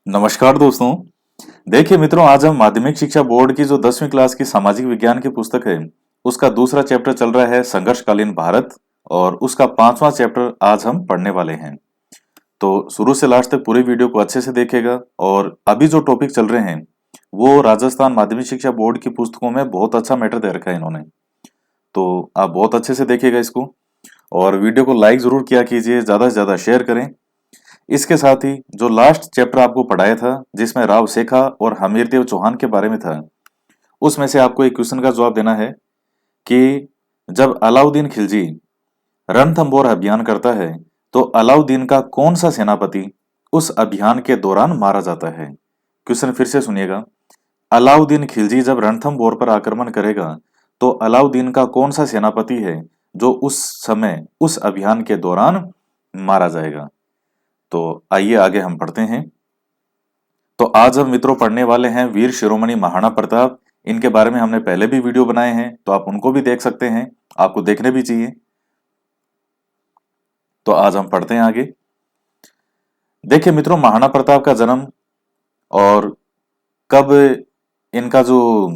नमस्कार दोस्तों। देखिए मित्रों, आज हम माध्यमिक शिक्षा बोर्ड की जो 10वीं क्लास की सामाजिक विज्ञान की पुस्तक है उसका दूसरा चैप्टर चल रहा है संघर्षकालीन भारत। और उसका 5वां चैप्टर आज हम पढ़ने वाले हैं। तो शुरू से लास्ट तक पूरी वीडियो को अच्छे से देखेगा। और अभी जो टॉपिक चल रहे हैं वो राजस्थान माध्यमिक शिक्षा बोर्ड की पुस्तकों में बहुत अच्छा मैटर दे रखा है इन्होंने। तो आप बहुत अच्छे से देखिएगा इसको। और वीडियो को लाइक जरूर किया कीजिए, ज्यादा से ज्यादा शेयर करें। इसके साथ ही जो लास्ट चैप्टर आपको पढ़ाया था जिसमें राव सेखा और हमीरदेव चौहान के बारे में था, उसमें से आपको एक क्वेश्चन का जवाब देना है कि जब अलाउद्दीन खिलजी रणथंबोर अभियान करता है तो अलाउद्दीन का कौन सा सेनापति उस अभियान के दौरान मारा जाता है। क्वेश्चन फिर से सुनिएगा। अलाउद्दीन खिलजी जब रणथंबोर पर आक्रमण करेगा तो अलाउद्दीन का कौन सा सेनापति है जो उस समय उस अभियान के दौरान मारा जाएगा। तो आइए आगे हम पढ़ते हैं। तो आज हम मित्रों पढ़ने वाले हैं वीर शिरोमणि महाराणा प्रताप। इनके बारे में हमने पहले भी वीडियो बनाए हैं, तो आप उनको भी देख सकते हैं, आपको देखने भी चाहिए। तो आज हम पढ़ते हैं आगे। देखिए मित्रों, महाराणा प्रताप का जन्म और कब इनका जो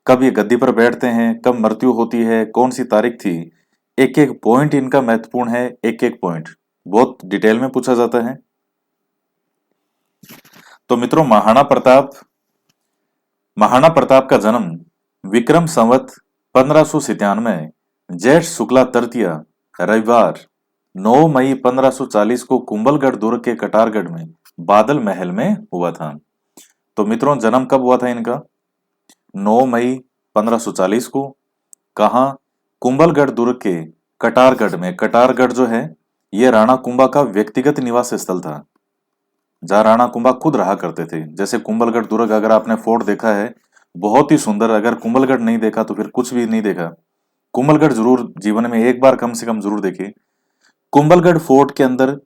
कब ये गद्दी पर बैठते हैं, कब मृत्यु होती है, कौन सी तारीख थी, एक एक पॉइंट इनका महत्वपूर्ण है। एक एक पॉइंट बहुत डिटेल में पूछा जाता है। तो मित्रों, महाराणा प्रताप का जन्म विक्रम संवत 1597 ज्येष्ठ शुक्ला तृतीया रविवार 9 मई 1540 को कुंभलगढ़ दुर्ग के कटारगढ़ में बादल महल में हुआ था। तो मित्रों, जन्म कब हुआ था इनका? 9 मई 1540 को। कहा? कुंभलगढ़ दुर्ग के कटारगढ़ में। कटारगढ़ जो है ये राणा कुंभा का व्यक्तिगत निवास स्थल था, जहाँ राणा कुंभा खुद रहा करते थे। जैसे कुंभलगढ़ दुर्ग अगर आपने फोर्ट देखा है, बहुत ही सुंदर। अगर कुंभलगढ़ नहीं देखा तो फिर कुछ भी नहीं देखा। कुंभलगढ़ जरूर जीवन में एक बार कम से कम जरूर देखिए। कुंभलगढ़ फोर्ट के अंदर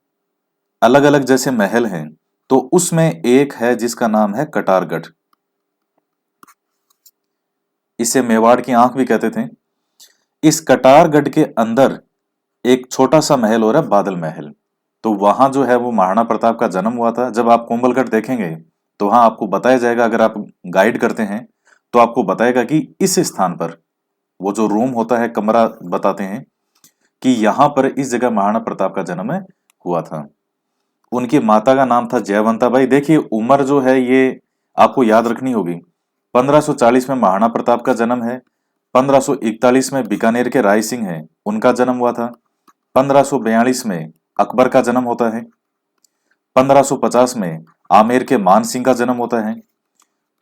अलग अलग जैसे महल हैं, तो उसमें एक है जिसका नाम है कटारगढ़। इसे मेवाड़ की आंख भी कहते थे। इस कटारगढ़ के अंदर एक छोटा सा महल और है बादल महल। तो वहां जो है वो महाराणा प्रताप का जन्म हुआ था। जब आप कुंभलगढ़ देखेंगे तो वहां आपको बताया जाएगा, अगर आप गाइड करते हैं तो आपको बताएगा कि इस स्थान पर वो जो रूम होता है, कमरा बताते हैं कि यहाँ पर इस जगह महाराणा प्रताप का जन्म हुआ था। उनकी माता का नाम था जयवंता बाई। देखिए उम्र जो है ये आपको याद रखनी होगी। 1540 में महाराणा प्रताप का जन्म है। 1541 में बीकानेर के राय सिंह है, उनका जन्म हुआ था। 1542 में अकबर का जन्म होता है। 1550 में आमेर के मान सिंह का जन्म होता है।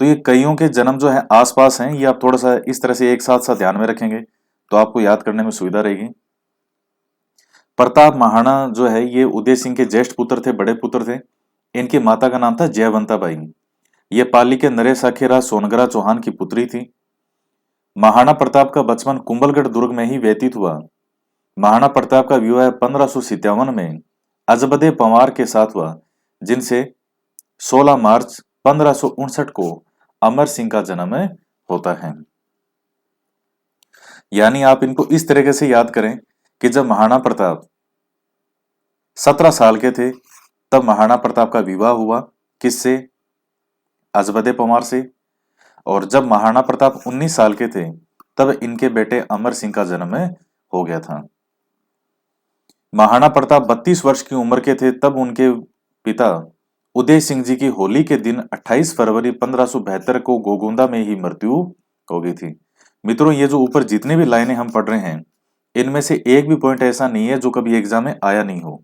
तो ये कईयों के जन्म जो है आसपास हैं। ये आप थोड़ा सा इस तरह से एक साथ साथ ध्यान में रखेंगे तो आपको याद करने में सुविधा रहेगी। प्रताप महाराणा जो है ये उदय सिंह के ज्येष्ठ पुत्र थे, बड़े पुत्र थे। इनकी माता का नाम था जयवंता बाई। ये पाली के नरेश अखेरा सोनगरा चौहान की पुत्री थी। महाराणा प्रताप का बचपन कुंभलगढ़ दुर्ग में ही व्यतीत हुआ। महाराणा प्रताप का विवाह 1557 में अजबदे पंवार के साथ हुआ, जिनसे 16 मार्च 1559 को अमर सिंह का जन्म होता है। यानी आप इनको इस तरीके से याद करें कि जब महाराणा प्रताप 17 साल के थे तब महाराणा प्रताप का विवाह हुआ। किससे? अजबदे पंवार से। और जब महाराणा प्रताप 19 साल के थे तब इनके बेटे अमर सिंह का जन्म हो गया था। महाराणा प्रताप 32 वर्ष की उम्र के थे तब उनके पिता उदय सिंह जी की होली के दिन 28 फरवरी 1572 को गोगोंदा में ही मृत्यु हो गई थी। मित्रों, ये जो ऊपर जितनी भी लाइनें हम पढ़ रहे हैं इनमें से एक भी पॉइंट ऐसा नहीं है जो कभी एग्जाम में आया नहीं हो।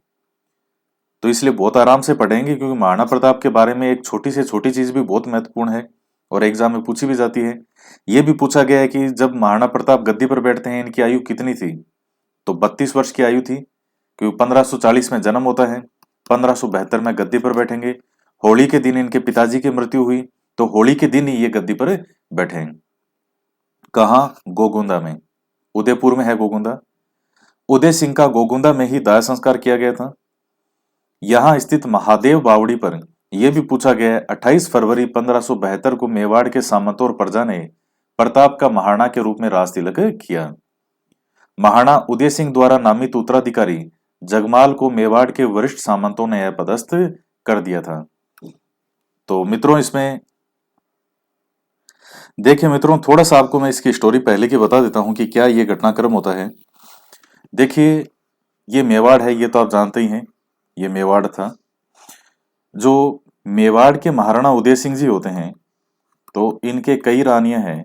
तो इसलिए बहुत आराम से पढ़ेंगे, क्योंकि महाराणा प्रताप के बारे में एक छोटी से छोटी चीज भी बहुत महत्वपूर्ण है और एग्जाम में पूछी भी जाती है। यह भी पूछा गया है कि जब महाराणा प्रताप गद्दी पर बैठते हैं इनकी आयु कितनी थी? तो 32 वर्ष की आयु थी, क्योंकि 1540 में जन्म होता है, 1572 में गद्दी पर बैठेंगे। होली के दिन इनके पिताजी की मृत्यु हुई, तो होली के दिन ही ये गद्दी पर बैठे। कहा? गोगुंदा में। उदयपुर में है गोगुंदा। उदय सिंह का गोगुंदा में ही दाह संस्कार किया गया था। यहां स्थित महादेव बावड़ी पर यह भी पूछा गया है 28 फरवरी 1572 को मेवाड़ के सामंतों और प्रजा ने प्रताप का महाराणा के रूप में राज तिलक किया। महाराणा उदय सिंह द्वारा नामित उत्तराधिकारी जगमाल को मेवाड़ के वरिष्ठ सामंतों ने अपदस्थ कर दिया था। तो मित्रों इसमें देखिए मित्रों, थोड़ा सा आपको मैं इसकी स्टोरी पहले की बता देता हूं कि क्या ये घटनाक्रम होता है। देखिए, ये मेवाड़ है, ये तो आप जानते ही हैं, ये मेवाड़ था। जो मेवाड़ के महाराणा उदय सिंह जी होते हैं, तो इनके कई रानियां हैं।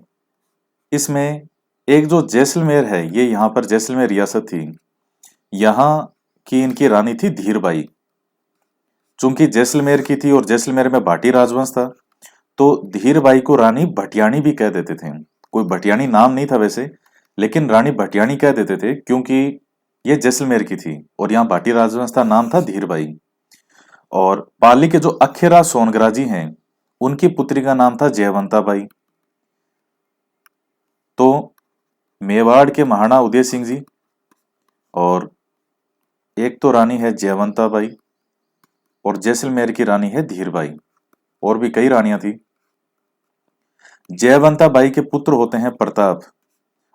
इसमें एक जो जैसलमेर है, ये यहाँ पर जैसलमेर रियासत थी, यहाँ की इनकी रानी थी धीरबाई। चूंकि जैसलमेर की थी और जैसलमेर में भाटी राजवंश था, तो धीरबाई को रानी भटियाणी भी कह देते थे। कोई भटियाणी नाम नहीं था वैसे, लेकिन रानी भटियाणी कह देते थे क्योंकि ये जैसलमेर की थी और यहाँ भाटी राजवंश था, नाम था धीरबाई। और पाली के जो अखेरा सोनगरा जी हैं, उनकी पुत्री का नाम था जयवंता बाई। तो मेवाड़ के महाराणा उदय सिंह जी, और एक तो रानी है जयवंता बाई, और जैसलमेर की रानी है धीरबाई। और भी कई रानियां थी। जयवंता बाई के पुत्र होते हैं प्रताप,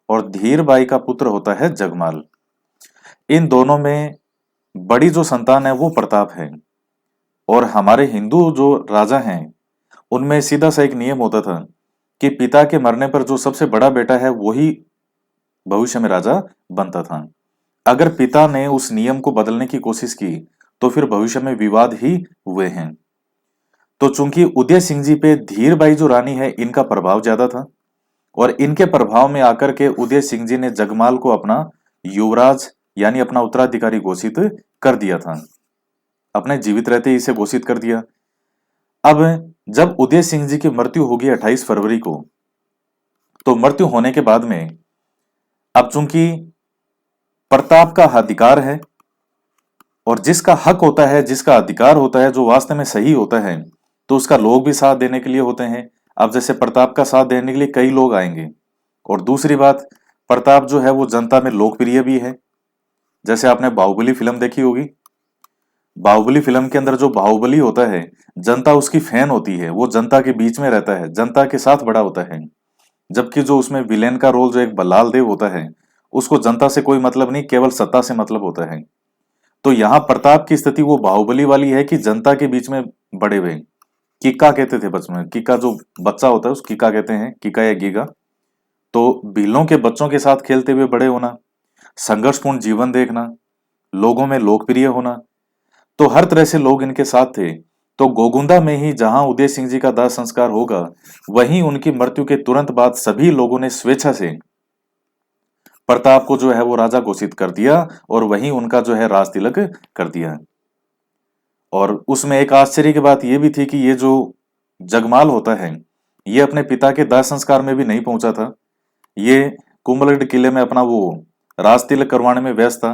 और धीरबाई का पुत्र होता है जगमाल। इन दोनों में बड़ी जो संतान है वो प्रताप है। और हमारे हिंदू जो राजा हैं, उनमें सीधा सा एक नियम होता था कि पिता के मरने पर जो सबसे बड़ा बेटा है वही भविष्य में राजा बनता था। अगर पिता ने उस नियम को बदलने की कोशिश की तो फिर भविष्य में विवाद ही हुए हैं। तो चूंकि उदय सिंह जी पे धीरबाई जो रानी है, इनका प्रभाव ज्यादा था, और इनके प्रभाव में आकर के उदय सिंह जी ने जगमाल को अपना युवराज यानी अपना उत्तराधिकारी घोषित कर दिया था। अपने जीवित रहते ही इसे घोषित कर दिया। अब जब उदय सिंह जी की मृत्यु होगी 28 फरवरी को, तो मृत्यु होने के बाद में अब चूंकि प्रताप का अधिकार है, और जिसका हक होता है, जिसका अधिकार होता है, जो वास्तव में सही होता है, तो उसका लोग भी साथ देने के लिए होते हैं। अब जैसे प्रताप का साथ देने के लिए कई लोग आएंगे। और दूसरी बात, प्रताप जो है वो जनता में लोकप्रिय भी है। जैसे आपने बाहुबली फिल्म देखी होगी, बाहुबली फिल्म के अंदर जो बाहुबली होता है, जनता उसकी फैन होती है, वो जनता के बीच में रहता है, जनता के साथ बड़ा होता है। जबकि जो उसमें विलेन का रोल जो एक बल्लाल देव होता है, उसको जनता से कोई मतलब नहीं, केवल सत्ता से मतलब होता है। तो यहाँ प्रताप की स्थिति वो बाहुबली वाली है कि जनता के बीच में बड़े हुए। किक्का कहते थे बचपन में, किक्का जो बच्चा होता है उस किक्का कहते हैं, किक्का या गीगा। तो भीलों के बच्चों के साथ खेलते हुए बड़े होना, संघर्षपूर्ण जीवन देखना, लोगों में लोकप्रिय होना, तो हर तरह से लोग इनके साथ थे। तो गोगुंदा में ही जहां उदय सिंह जी का दाह संस्कार होगा, वहीं उनकी मृत्यु के तुरंत बाद सभी लोगों ने स्वेच्छा से प्रताप को जो है वो राजा घोषित कर दिया, और वहीं उनका जो है राज तिलक कर दिया। और उसमें एक आश्चर्य की बात यह भी थी कि ये जो जगमाल होता है, ये अपने पिता के दाह संस्कार में भी नहीं पहुंचा था। ये कुंभलगढ़ किले में अपना वो राज तिलक करवाने में व्यस्त था।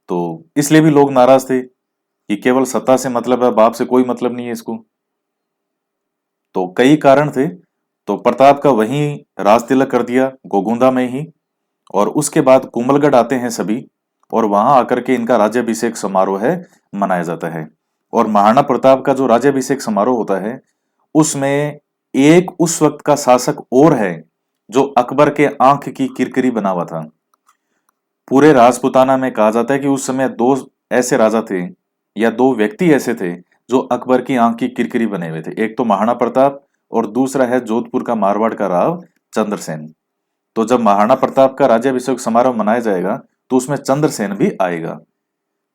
तो इसलिए भी लोग नाराज थे कि केवल सत्ता से मतलब है, बाप से कोई मतलब नहीं है इसको। तो कई कारण थे। तो प्रताप का वहीं राज तिलक कर दिया, गोगुंदा में ही। और उसके बाद कुंभलगढ़ आते हैं सभी, और वहां आकर के इनका राज्याभिषेक समारोह है मनाया जाता है। और महाराणा प्रताप का जो राज्याभिषेक समारोह होता है, उसमें एक उस वक्त का शासक और है जो अकबर के आंख की किरकिरी बना हुआ था। पूरे राजपुताना में कहा जाता है कि उस समय दो ऐसे राजा थे, या दो व्यक्ति ऐसे थे जो अकबर की आंख की किरकिरी बने हुए थे। एक तो महाराणा प्रताप, और दूसरा है जोधपुर का मारवाड़ का राव चंद्रसेन। तो जब महाराणा प्रताप का राज्याभिषेक समारोह मनाया जाएगा, तो उसमें चंद्रसेन भी आएगा।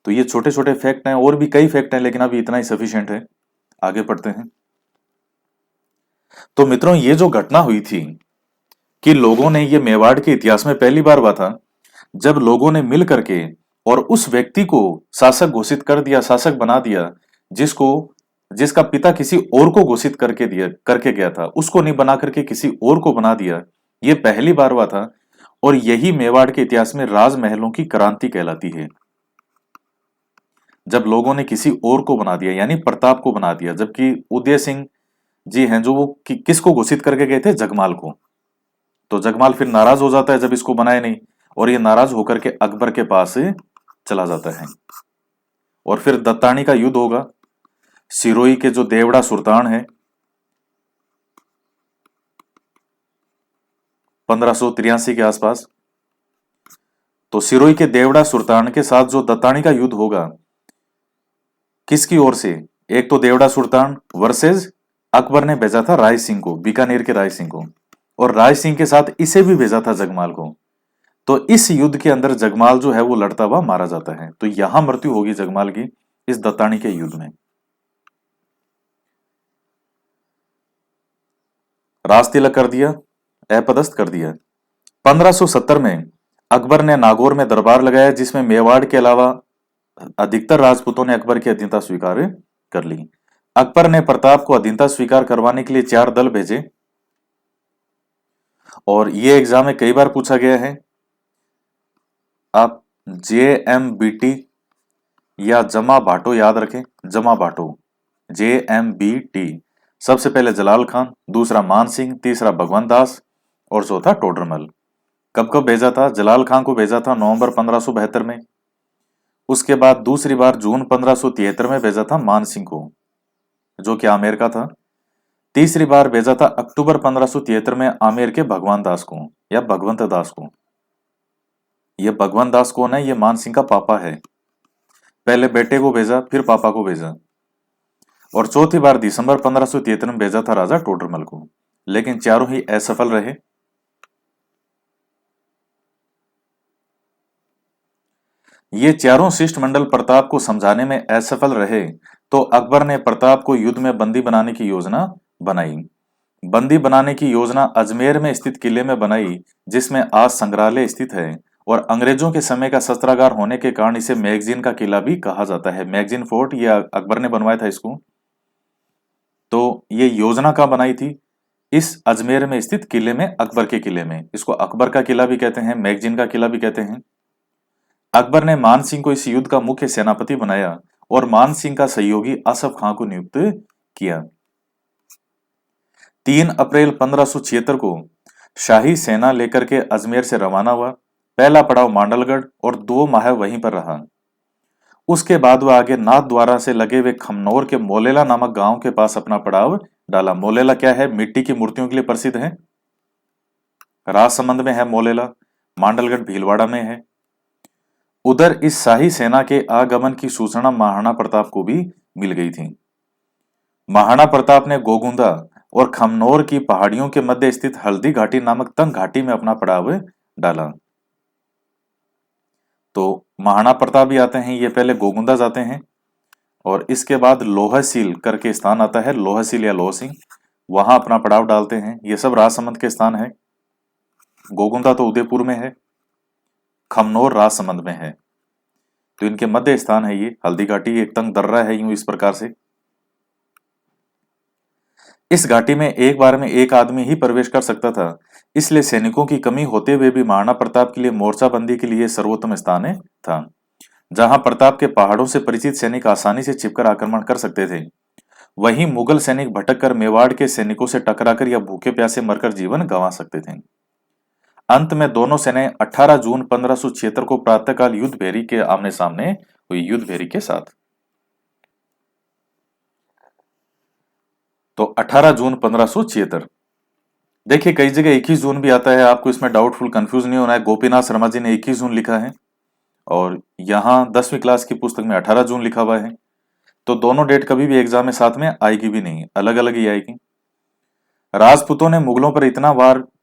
तो ये छोटे छोटे फैक्ट हैं, और भी कई फैक्ट हैं, लेकिन अभी इतना ही सफिशिएंट है। आगे पढ़ते हैं। तो मित्रों, ये जो घटना हुई थी कि लोगों ने, ये मेवाड़ के इतिहास में पहली बार हुआ था जब लोगों ने मिल करके और उस व्यक्ति को शासक घोषित कर दिया, शासक बना दिया, जिसको जिसका पिता किसी और को घोषित करके गया था, उसको नहीं बना करके किसी और को बना दिया। ये पहली बार हुआ था, और यही मेवाड़ के इतिहास में राजमहलों की क्रांति कहलाती है। जब लोगों ने किसी और को बना दिया, यानी प्रताप को बना दिया, जबकि उदय सिंह जी हैं जो वो किसको घोषित करके गए थे, जगमाल को। तो जगमाल फिर नाराज हो जाता है जब इसको बनाए नहीं, और ये नाराज होकर के अकबर के पास चला जाता है। और फिर दत्तानी का युद्ध होगा। सिरोही के जो देवड़ा सुल्तान है, 1583 के आसपास, तो सिरोही के देवड़ा सुल्तान के साथ जो दत्तानी का युद्ध होगा, किसकी ओर से? एक तो देवड़ा सुल्तान वर्सेस अकबर ने भेजा था राय सिंह को, बीकानेर के राय सिंह को, और राय सिंह के साथ इसे भी भेजा था जगमाल को। तो इस युद्ध के अंदर जगमाल जो है वो लड़ता हुआ मारा जाता है। तो यहां मृत्यु होगी जगमाल की, इस दत्तानी के युद्ध में। राज तिलक कर दिया, अपदस्थ कर दिया। 1570 में अकबर ने नागौर में दरबार लगाया, जिसमें मेवाड़ के अलावा अधिकतर राजपूतों ने अकबर की अधीनता स्वीकार कर ली। अकबर ने प्रताप को अधीनता स्वीकार करवाने के लिए 4 दल भेजे, और ये एग्जाम में कई बार पूछा गया है। आप JMBT या जमा भाटो याद रखें, जमा भाटो, JMBT। सबसे पहले जलाल खान, दूसरा मान सिंह, तीसरा भगवंत दास और चौथा टोडरमल। कब कब भेजा था? जलाल खान को भेजा था नवंबर 1572 में। उसके बाद दूसरी बार जून 1573 में भेजा था मान सिंह को, जो कि आमेर का था। तीसरी बार भेजा था अक्टूबर 1573 में आमेर के भगवान दास को या भगवंत दास को। यह भगवंत दास कौन है? यह मान सिंह का पापा है। पहले बेटे को भेजा, फिर पापा को भेजा। और चौथी बार दिसंबर 1573 में भेजा था राजा टोडरमल को, लेकिन चारों ही असफल रहे। ये चारों शिष्टमंडल प्रताप को समझाने में असफल रहे, तो अकबर ने प्रताप को युद्ध में बंदी बनाने की योजना बनाई। बंदी बनाने की योजना अजमेर में स्थित किले में बनाई, जिसमें आज संग्रहालय स्थित है, और अंग्रेजों के समय का शस्त्रागार होने के कारण इसे मैगजीन का किला भी कहा जाता है। मैगजीन फोर्ट ये अकबर ने बनवाया था इसको। तो ये योजना कहाँ बनाई थी? इस अजमेर में स्थित किले में, अकबर के किले में। इसको अकबर का किला भी कहते हैं, मैगजीन का किला भी कहते हैं। अकबर ने मान सिंह को इस युद्ध का मुख्य सेनापति बनाया और मान सिंह का सहयोगी असफ खां को नियुक्त किया। 3 अप्रैल 1576 को शाही सेना लेकर के अजमेर से रवाना हुआ। पहला पड़ाव मांडलगढ़ और 2 माह वहीं पर रहा। उसके बाद वह आगे नाथद्वारा से लगे हुए खमनौर के मोलेला नामक गांव के पास अपना पड़ाव डाला। मोलेला क्या है? मिट्टी की मूर्तियों के लिए प्रसिद्ध है। राजसमंद में है मोलेला, मांडलगढ़ भीलवाड़ा में है। उधर इस शाही सेना के आगमन की सूचना महाराणा प्रताप को भी मिल गई थी। महाराणा प्रताप ने गोगुंदा और खमनौर की पहाड़ियों के मध्य स्थित हल्दी घाटी नामक तंग घाटी में अपना पड़ाव डाला। तो महाराणा प्रताप भी आते हैं, ये पहले गोगुंदा जाते हैं, और इसके बाद लोहसील करके स्थान आता है, लोहसील या लोहसिंह, वहां अपना पड़ाव डालते हैं। ये सब राजसमंद के स्थान है। गोगुंदा तो उदयपुर में है, खमनौर राजसमंद में है। तो इनके मध्य स्थान है ये हल्दी घाटी। एक तंग दर्रा है यूं इस प्रकार से। इस घाटी में एक बार में एक आदमी ही प्रवेश कर सकता था, इसलिए सैनिकों की कमी होते हुए भी महाराणा प्रताप के लिए मोर्चाबंदी के लिए सर्वोत्तम स्थान था, जहां प्रताप के पहाड़ों से परिचित सैनिक आसानी से छिपकर आक्रमण कर सकते थे। वहीं मुगल सैनिक भटककर मेवाड़ के सैनिकों से टकराकर या भूखे प्यासे मरकर जीवन गंवा सकते थे। अंत में दोनों सेनाएं 18 जून 1576 को प्रातःकाल युद्ध भेरी के आमने सामने हुई, युद्ध भेरी के साथ। तो 18 जून 1576। देखिए कई जगह 21 जून भी आता है, आपको इसमें डाउटफुल कंफ्यूज नहीं होना है। गोपीनाथ शर्मा जी ने 21 जून लिखा है, और यहाँ 10वीं क्लास की पुस्तक में 18 जून लिखा हुआ है। तो दोनों डेट कभी भी एग्जाम में साथ में आएगी भी नहीं, अलग अलग ही आएगी। राजपूतों ने मुगलों पर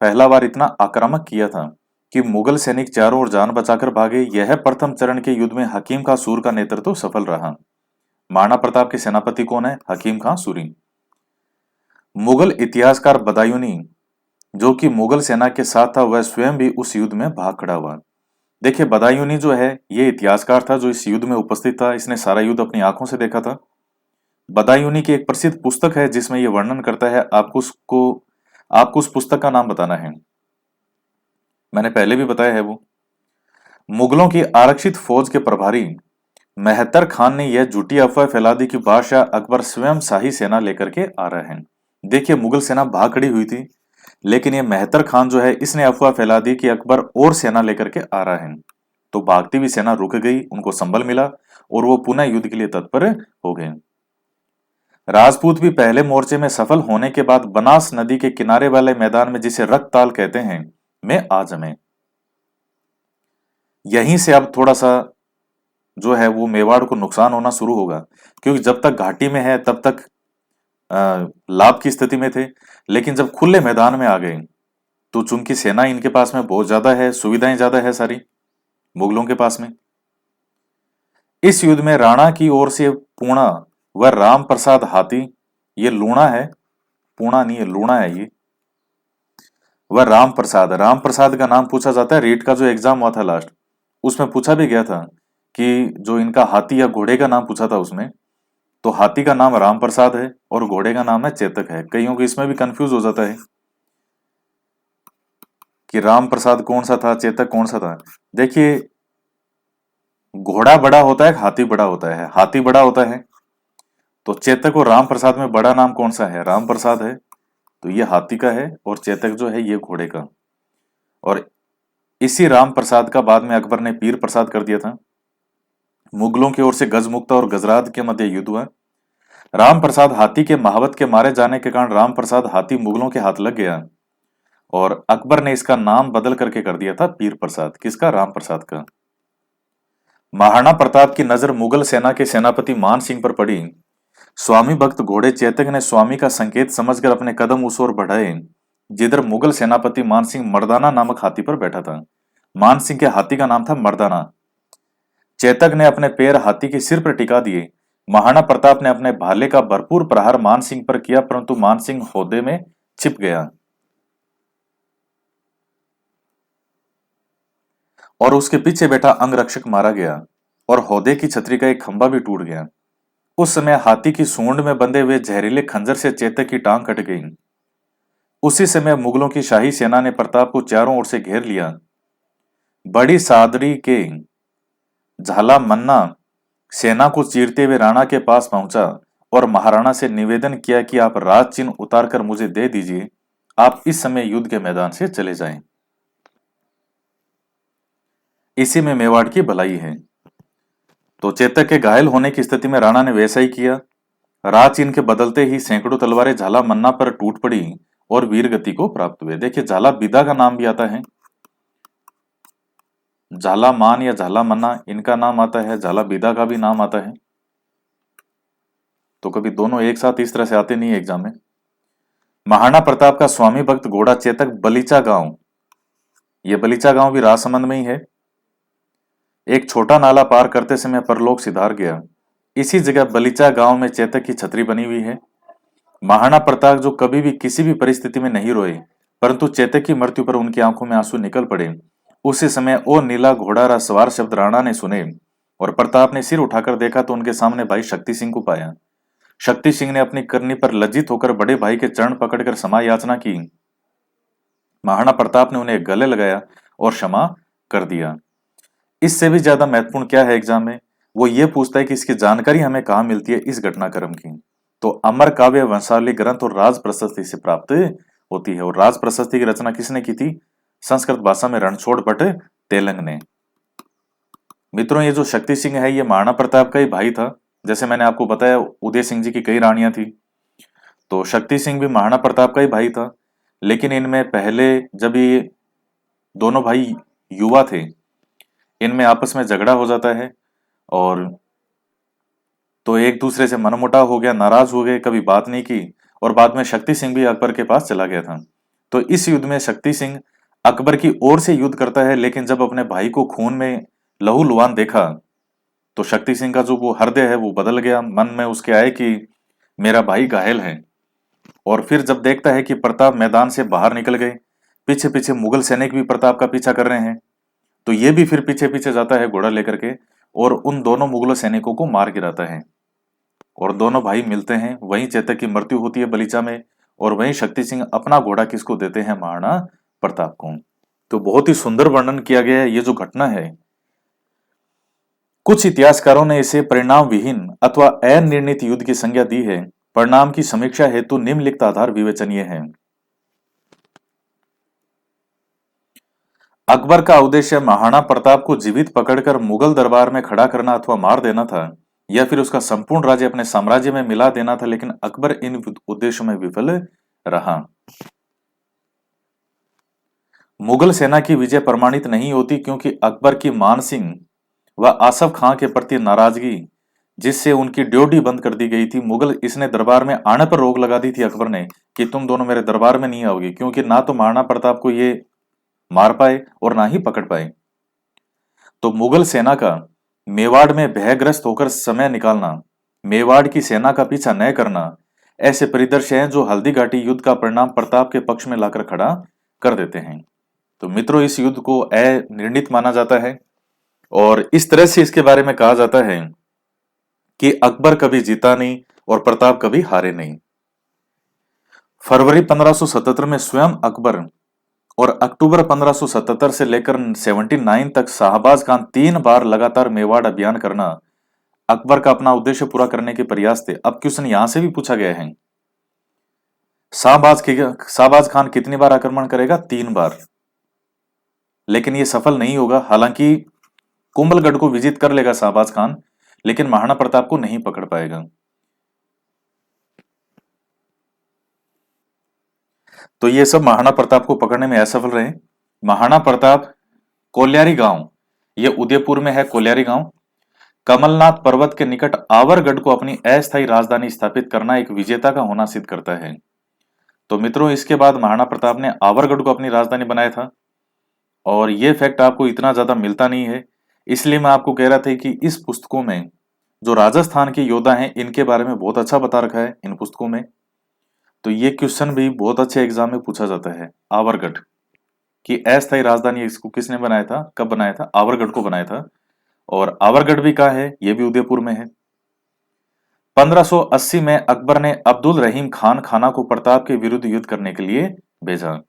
पहला बार इतना आक्रामक किया था कि मुगल सैनिक चारों ओर जान बचाकर भागे। यह प्रथम चरण के युद्ध में हकीम खां सूर का नेतृत्व सफल रहा। महाराणा प्रताप के सेनापति कौन है? हकीम खां सूरी। मुगल इतिहासकार बदायूनी, जो कि मुगल सेना के साथ था, वह स्वयं भी उस युद्ध में भाग खड़ा हुआ। देखिए बदायूनी जो है ये इतिहासकार था जो इस युद्ध में उपस्थित था। इसने सारा युद्ध अपनी आंखों से देखा था। बदायूनी की एक प्रसिद्ध पुस्तक है जिसमें यह वर्णन करता है। आपको उस पुस्तक का नाम बताना है। मैंने पहले भी बताया है वो। मुगलों की आरक्षित फौज के प्रभारी मेहतर खान ने यह झूठी अफवाह फैला दी कि बादशाह अकबर स्वयं शाही सेना लेकर के आ रहे हैं। देखिए मुगल सेना भाग खड़ी हुई थी, लेकिन ये मेहतर खान जो है इसने अफवाह फैला दी कि अकबर और सेना लेकर के आ रहा है। तो भागती हुई सेना रुक गई, उनको संबल मिला और वो पुनः युद्ध के लिए तत्पर हो गए। राजपूत भी पहले मोर्चे में सफल होने के बाद बनास नदी के किनारे वाले मैदान में, जिसे रक्तताल कहते हैं, में आ जमे। यहीं से अब थोड़ा सा जो है वो मेवाड़ को नुकसान होना शुरू होगा, क्योंकि जब तक घाटी में है तब तक लाभ की स्थिति में थे। लेकिन जब खुले मैदान में आ गए तो चूंकि सेना इनके पास में बहुत ज्यादा है, सुविधाएं ज्यादा है सारी मुगलों के पास में, इस युद्ध में राणा की ओर से पूर्णा व राम प्रसाद हाथी, ये लूणा है, पूर्णा नहीं है, लूणा है ये, वह राम प्रसाद का नाम पूछा जाता है। रीट का जो एग्जाम हुआ था लास्ट, उसमें पूछा भी गया था कि जो इनका हाथी या घोड़े का नाम पूछा था उसमें, तो हाथी का नाम राम प्रसाद है और घोड़े का नाम है चेतक है। कईयों को इसमें भी कंफ्यूज हो जाता है कि राम प्रसाद कौन सा था, चेतक कौन सा था। देखिए, घोड़ा बड़ा होता है, हाथी बड़ा होता है, हाथी बड़ा होता है, तो चेतक और राम प्रसाद में बड़ा नाम कौन सा है, राम प्रसाद है, तो ये हाथी का है और चेतक जो है ये घोड़े का। और इसी राम प्रसाद का बाद में अकबर ने पीर प्रसाद कर दिया था। मुगलों की ओर से गजमुक्ता और गजरात के मध्य युद्ध हुआ। राम प्रसाद हाथी के महावत के मारे जाने के कारण राम प्रसाद हाथी मुगलों के हाथ लग गया और अकबर ने इसका नाम बदल करके कर दिया था पीर प्रसाद। किसका, राम प्रसाद का। महाराणा प्रताप की नजर मुगल सेना के सेनापति मान सिंह पर पड़ी। स्वामी भक्त घोड़े चेतक ने स्वामी का संकेत समझकर अपने कदम उस ओर बढ़ाए जिधर मुगल सेनापति मान सिंह मर्दाना नामक हाथी पर बैठा था। मान सिंह के हाथी का नाम था मर्दाना। चेतक ने अपने पैर हाथी के सिर पर टिका दिए। महाराणा प्रताप ने अपने भाले का भरपूर प्रहार मान सिंह पर किया, परंतु मान सिंह हौदे में छिप गया और उसके पीछे बैठा अंगरक्षक मारा गया और हौदे की छतरी का एक खंभा भी टूट गया। उस समय हाथी की सूंड में बंधे हुए जहरीले खंजर से चेतक की टांग कट गई। उसी समय मुगलों की शाही सेना ने प्रताप को चारों ओर से घेर लिया। बड़ी सादरी के झाला मन्ना सेना को चीरते हुए राणा के पास पहुंचा और महाराणा से निवेदन किया कि आप राज चिन्ह उतारकर मुझे दे दीजिए, आप इस समय युद्ध के मैदान से चले जाएं। इसी में मेवाड़ की भलाई है। तो चेतक के घायल होने की स्थिति में राणा ने वैसा ही किया। राज चिन्ह के बदलते ही सैकड़ों तलवारें झाला मन्ना पर टूट पड़ी और वीर गति को प्राप्त हुए। देखिए, झाला बिदा का नाम भी आता है, झाला मान या झाला मन्ना इनका नाम आता है, झाला बिदा का भी नाम आता है। तो कभी दोनों एक साथ इस तरह से आते नहीं एग्जाम में। महाराणा प्रताप का स्वामी भक्त घोड़ा चेतक बलीचा गांव, यह बलीचा गांव भी राजसमंद में ही है, एक छोटा नाला पार करते समय परलोक सिधार गया। इसी जगह बलीचा गांव में चेतक की छतरी बनी हुई है। महाराणा प्रताप जो कभी भी किसी भी परिस्थिति में नहीं रोए, परंतु चेतक की मृत्यु पर उनकी आंखों में आंसू निकल पड़े, उसी समय ओ नीला घोड़ा सवार शब्द राणा ने सुने और प्रताप ने सिर उठाकर देखा तो उनके सामने भाई शक्ति सिंह को पाया। शक्ति सिंह ने अपनी करनी पर लज्जित होकर बड़े भाई के चरण पकड़कर क्षमा याचना की। महाराणा प्रताप ने उन्हें गले लगाया और क्षमा कर दिया। इससे भी ज्यादा महत्वपूर्ण क्या है एग्जाम में, वो ये पूछता है कि इसकी जानकारी हमें कहाँ मिलती है इस घटनाक्रम की। तो अमर काव्य वंशावली ग्रंथ और राज प्रशस्ति से प्राप्त होती है। और राज प्रशस्ति की रचना किसने की थी, संस्कृत भाषा में रणछोड़ भट्ट तेलंग ने। मित्रों, ये जो शक्ति सिंह है ये महाराणा प्रताप का ही भाई था। जैसे मैंने आपको बताया उदय सिंह जी की कई रानियां थी, तो शक्ति सिंह भी महाराणा प्रताप का ही भाई था। लेकिन इनमें पहले जब ये दोनों भाई युवा थे, इनमें आपस में झगड़ा हो जाता है और तो एक दूसरे से मनमुटाव हो गया, नाराज हो गए, कभी बात नहीं की और बाद में शक्ति सिंह भी अकबर के पास चला गया था। तो इस युद्ध में शक्ति सिंह अकबर की ओर से युद्ध करता है, लेकिन जब अपने भाई को खून में लहूलुहान देखा तो शक्ति सिंह का जो वो हृदय है वो बदल गया। मन में उसके आए कि मेरा भाई घायल है। और फिर जब देखता है कि प्रताप मैदान से बाहर निकल गए, पीछे पीछे मुगल सैनिक भी प्रताप का पीछा कर रहे हैं, तो ये भी फिर पीछे पीछे जाता है घोड़ा लेकर के और उन दोनों मुगल सैनिकों को मार गिराता है और दोनों भाई मिलते हैं। वहीं चेतक की मृत्यु होती है बलीचा में और वहीं शक्ति सिंह अपना घोड़ा किसको देते हैं, महाराणा प्रताप को। तो बहुत ही सुंदर वर्णन किया गया है ये जो घटना है। कुछ इतिहासकारों ने इसे परिणाम विहीन अथवा अनिर्णित युद्ध की संज्ञा दी है। परिणाम की समीक्षा हेतु निम्नलिखित आधार विवेचनीय है। अकबर का उद्देश्य महाराणा प्रताप को जीवित पकड़कर मुगल दरबार में खड़ा करना अथवा मार देना था, या फिर उसका संपूर्ण राज्य अपने साम्राज्य में मिला देना था, लेकिन अकबर इन उद्देश्यों में विफल रहा। मुगल सेना की विजय प्रमाणित नहीं होती क्योंकि अकबर की मान सिंह व आसफ खां के प्रति नाराजगी जिससे उनकी ड्यूटी बंद कर दी गई थी। मुगल इसने दरबार में आने पर रोक लगा दी थी अकबर ने कि तुम दोनों मेरे दरबार में नहीं आओगे, क्योंकि ना तो महाराणा प्रताप को ये मार पाए और ना ही पकड़ पाए। तो मुगल सेना का मेवाड़ में भयग्रस्त होकर समय निकालना, मेवाड़ की सेना का पीछा न करना, ऐसे परिदृश्य हैं जो हल्दी घाटी युद्ध का परिणाम प्रताप के पक्ष में लाकर खड़ा कर देते हैं। तो मित्रों, इस युद्ध को अनिर्णित माना जाता है और इस तरह से इसके बारे में कहा जाता है कि अकबर कभी जीता नहीं और प्रताप कभी हारे नहीं। फरवरी 1577 में स्वयं अकबर और अक्टूबर 1577 से लेकर 79 तक शाहबाज खान 3 बार लगातार मेवाड़ अभियान करना अकबर का अपना उद्देश्य पूरा करने के प्रयास थे। अब क्वेश्चन यहां से भी पूछा गया है, शाहबाज खान कितनी बार आक्रमण करेगा? 3 बार। लेकिन यह सफल नहीं होगा। हालांकि कुंभलगढ़ को विजित कर लेगा शाहबाज खान, लेकिन महाराणा प्रताप को नहीं पकड़ पाएगा। तो ये सब महाराणा प्रताप को पकड़ने में असफल रहे। महाराणा प्रताप कोल्यारी गांव, ये उदयपुर में है कोल्यारी गांव, कमलनाथ पर्वत के निकट आवरगढ़ को अपनी अस्थायी राजधानी स्थापित करना एक विजेता का होना सिद्ध करता है। तो मित्रों, इसके बाद महाराणा प्रताप ने आवरगढ़ को अपनी राजधानी बनाया था और यह फैक्ट आपको इतना ज्यादा मिलता नहीं है, इसलिए मैं आपको कह रहा था कि इस पुस्तकों में जो राजस्थान के योद्धा हैं इनके बारे में बहुत अच्छा बता रखा है इन पुस्तकों में। तो ये क्वेश्चन भी बहुत अच्छे एग्जाम में पूछा जाता है। आवरगढ़ की अस्थायी राजधानी इसको किसने बनाया था, कब बनाया था? आवरगढ़ को बनाया था। और आवरगढ़ भी कहाँ है? ये भी उदयपुर में है। 1580 में अकबर ने अब्दुल रहीम खान खाना को प्रताप के विरुद्ध युद्ध करने के लिए भेजा।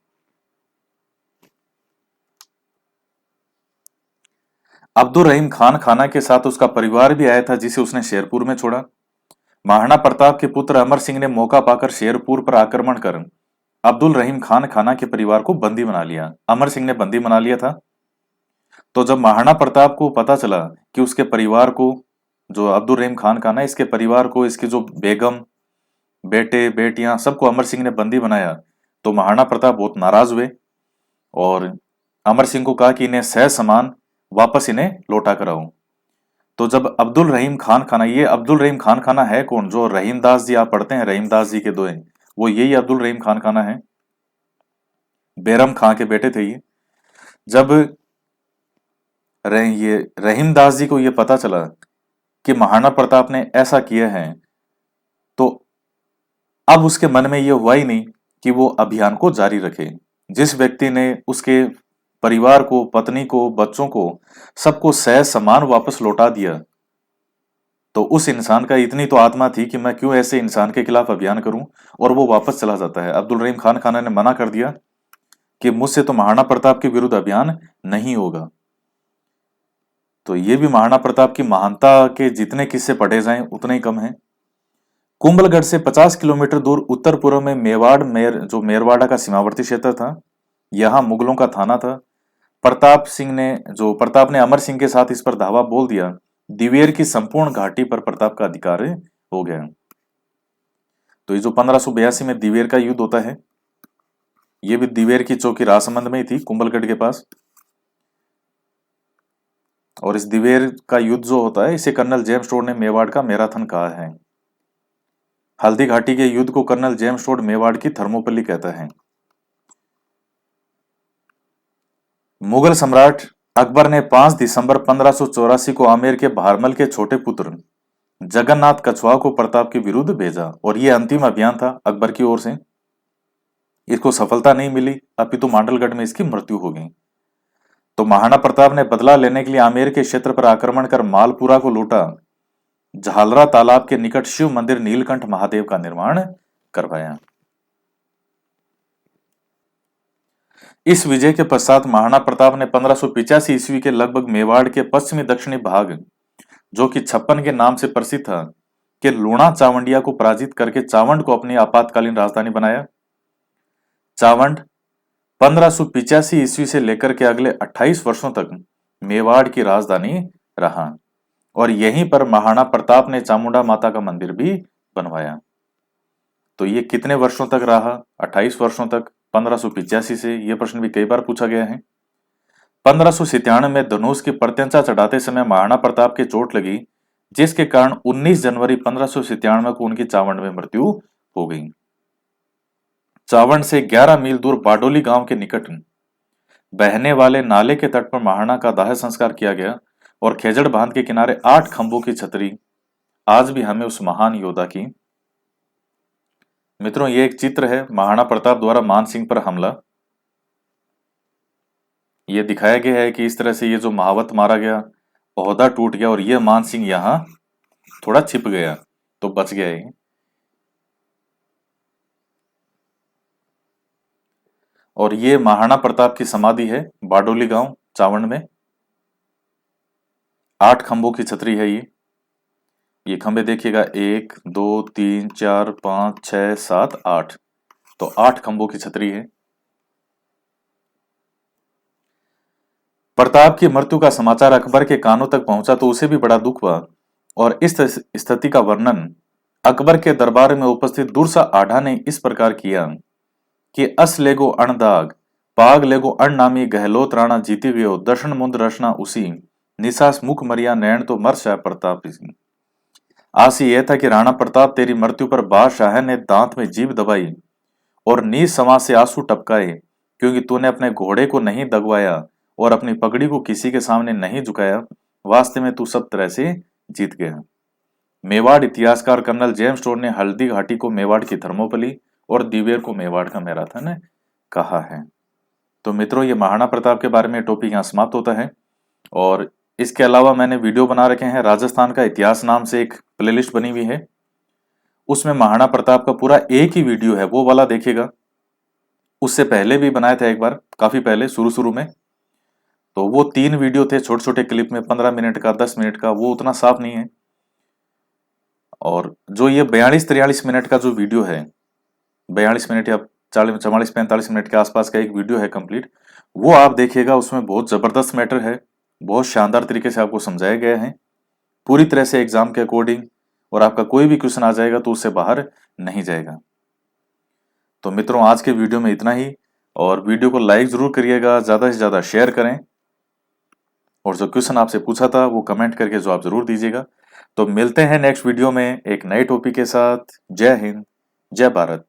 अब्दुल रहीम खान खाना के साथ उसका परिवार भी आया था, जिसे उसने शेरपुर में छोड़ा। महाराणा प्रताप के पुत्र अमर सिंह ने मौका पाकर शेरपुर पर आक्रमण कर अब्दुल रहीम खान खाना के परिवार को बंदी बना लिया। अमर सिंह ने बंदी बना लिया था। तो जब महाराणा प्रताप को पता चला कि उसके परिवार को, जो अब्दुल रहीम खान खाना, इसके परिवार को, इसकी जो बेगम, बेटे बेटियां, सबको अमर सिंह ने बंदी बनाया, तो महाराणा प्रताप बहुत नाराज हुए और अमर सिंह को कहा कि इन्हें सह समान वापस इन्हें लौटा कर आओ। तो जब अब्दुल रहीम खान खाना, ये अब्दुल रहीम खान खाना है कौन? जो रहीमदास जी आप पढ़ते हैं, रहीमदास जी के दोहे, वो यही अब्दुल रहीम खान खाना है। बैरम खां के बेटे थे ये। जब ये रहीमदास जी को ये पता चला कि महाराणा प्रताप ने ऐसा किया है, तो अब उसके मन में ये हुआ ही नहीं कि वो अभियान को जारी रखे। जिस व्यक्ति ने उसके परिवार को, पत्नी को, बच्चों को, सबको सह समान वापस लौटा दिया, तो उस इंसान का इतनी तो आत्मा थी कि मैं क्यों ऐसे इंसान के खिलाफ अभियान करूं, और वो वापस चला जाता है। अब्दुल रहीम खान खाना ने मना कर दिया कि मुझसे तो महाराणा प्रताप के विरुद्ध अभियान नहीं होगा। तो ये भी महाराणा प्रताप की महानता के जितने किस्से पढ़े जाएं उतने ही कम हैं। कुंभलगढ़ से 50 किलोमीटर दूर उत्तर पूर्व में मेवाड़ जो मेरवाड़ा का सीमावर्ती क्षेत्र था, यहां मुगलों का थाना था। प्रताप ने अमर सिंह के साथ इस पर धावा बोल दिया। दिवेर की संपूर्ण घाटी पर प्रताप का अधिकार हो गया। तो ये जो 1582 में दिवेर का युद्ध होता है, ये भी दिवेर की चौकी राजसमंद में ही थी, कुंभलगढ़ के पास। और इस दिवेर का युद्ध जो होता है, इसे कर्नल जेम्स टोड ने मेवाड़ का मैराथन कहा है। हल्दी घाटी के युद्ध को कर्नल जेम्स टोड मेवाड़ की थर्मोपल्ली कहता है। मुगल सम्राट अकबर ने 5 दिसंबर 1584 को आमेर के भारमल के छोटे पुत्र जगन्नाथ कछुआ को प्रताप के विरुद्ध भेजा, और यह अंतिम अभियान था अकबर की ओर से। इसको सफलता नहीं मिली, अपितु मांडलगढ़ में इसकी मृत्यु हो गई। तो महाराणा प्रताप ने बदला लेने के लिए आमेर के क्षेत्र पर आक्रमण कर मालपुरा को लूटा। झालरा तालाब के निकट शिव मंदिर नीलकंठ महादेव का निर्माण करवाया। इस विजय के पश्चात महाराणा प्रताप ने 1585 ईस्वी के लगभग मेवाड़ के पश्चिमी दक्षिणी भाग, जो कि छप्पन के नाम से प्रसिद्ध था, के लूणा चावंडिया को पराजित करके चावंड को अपनी आपातकालीन राजधानी बनाया। चावंड 1585 ईस्वी से लेकर के अगले 28 वर्षों तक मेवाड़ की राजधानी रहा, और यहीं पर महाराणा प्रताप ने चामुंडा माता का मंदिर भी बनवाया। तो ये कितने वर्षों तक रहा? 28 वर्षों तक, 1585 से। यह प्रश्न भी कई बार पूछा गया है। 1597 में धनुष की प्रत्यंचा चढ़ाते समय महाराणा प्रताप के चोट लगी, जिसके कारण 19 जनवरी 1597 को उनकी चावंड में मृत्यु हो गई। चावंड से 11 मील दूर बाडोली गांव के निकट बहने वाले नाले के तट पर महाराणा का दाह संस्कार किया गया और खेजड़ बांध के किनारे 8 खंभों की छतरी आज भी हमें उस महान योद्धा की। मित्रों, ये एक चित्र है महाराणा प्रताप द्वारा मान सिंह पर हमला। ये दिखाया गया है कि इस तरह से ये जो महावत मारा गया, ओहदा टूट गया और ये मान सिंह यहां थोड़ा छिप गया तो बच गया ये। और ये महाराणा प्रताप की समाधि है बाडोली गांव चावंड में। 8 खंभों की छतरी है ये खंभे देखिएगा, 1 2 3 4 5 6 7 8, तो 8 खंभों की छतरी है। प्रताप की मृत्यु का समाचार अकबर के कानों तक पहुंचा तो उसे भी बड़ा दुख हुआ और इस स्थिति का वर्णन अकबर के दरबार में उपस्थित दुर्सा आढ़ा ने इस प्रकार किया कि अस लेगो अणदाग पाग लेगो अण नामी गहलोत राणा जीती गयो दर्शन मुंद रचना उसी निसास मुख मरिया नैन तो मर शाह प्रताप सिंह। आशी यह था कि राणा प्रताप तेरी मृत्यु पर बादशाह ने दांत में जीभ दबाई और नीच समाज से आंसू टपकाए, क्योंकि तूने अपने घोड़े को नहीं दगवाया और अपनी पगड़ी को किसी के सामने नहीं झुकाया। वास्तव में तू सब तरह से जीत गया। मेवाड़ इतिहासकार कर्नल जेम्स टोड ने हल्दी घाटी को मेवाड़ की थर्मोपली और दिवेर को मेवाड़ का मैराथन कहा है। तो मित्रों, ये महाराणा प्रताप के बारे में टॉपिक यहाँ समाप्त होता है। और इसके अलावा मैंने वीडियो बना रखे हैं, राजस्थान का इतिहास नाम से एक प्लेलिस्ट बनी हुई है, उसमें महाराणा प्रताप का पूरा एक ही वीडियो है, वो वाला देखिएगा। उससे पहले भी बनाया था एक बार, काफी पहले शुरू में, तो वो 3 वीडियो थे छोटे छोटे क्लिप में, 15 मिनट का 10 मिनट का, वो उतना साफ नहीं है। और जो ये 42-43 मिनट का जो वीडियो है, 42 मिनट या 44-45 मिनट के आसपास का एक वीडियो है कंप्लीट, वो आप देखिएगा। उसमें बहुत जबरदस्त मैटर है, बहुत शानदार तरीके से आपको समझाया गया है पूरी तरह से एग्जाम के अकॉर्डिंग, और आपका कोई भी क्वेश्चन आ जाएगा तो उससे बाहर नहीं जाएगा। तो मित्रों, आज के वीडियो में इतना ही, और वीडियो को लाइक जरूर करिएगा, ज्यादा से ज्यादा शेयर करें, और जो क्वेश्चन आपसे पूछा था वो कमेंट करके जवाब जरूर दीजिएगा। तो मिलते हैं नेक्स्ट वीडियो में एक नए टॉपिक के साथ। जय हिंद, जय भारत।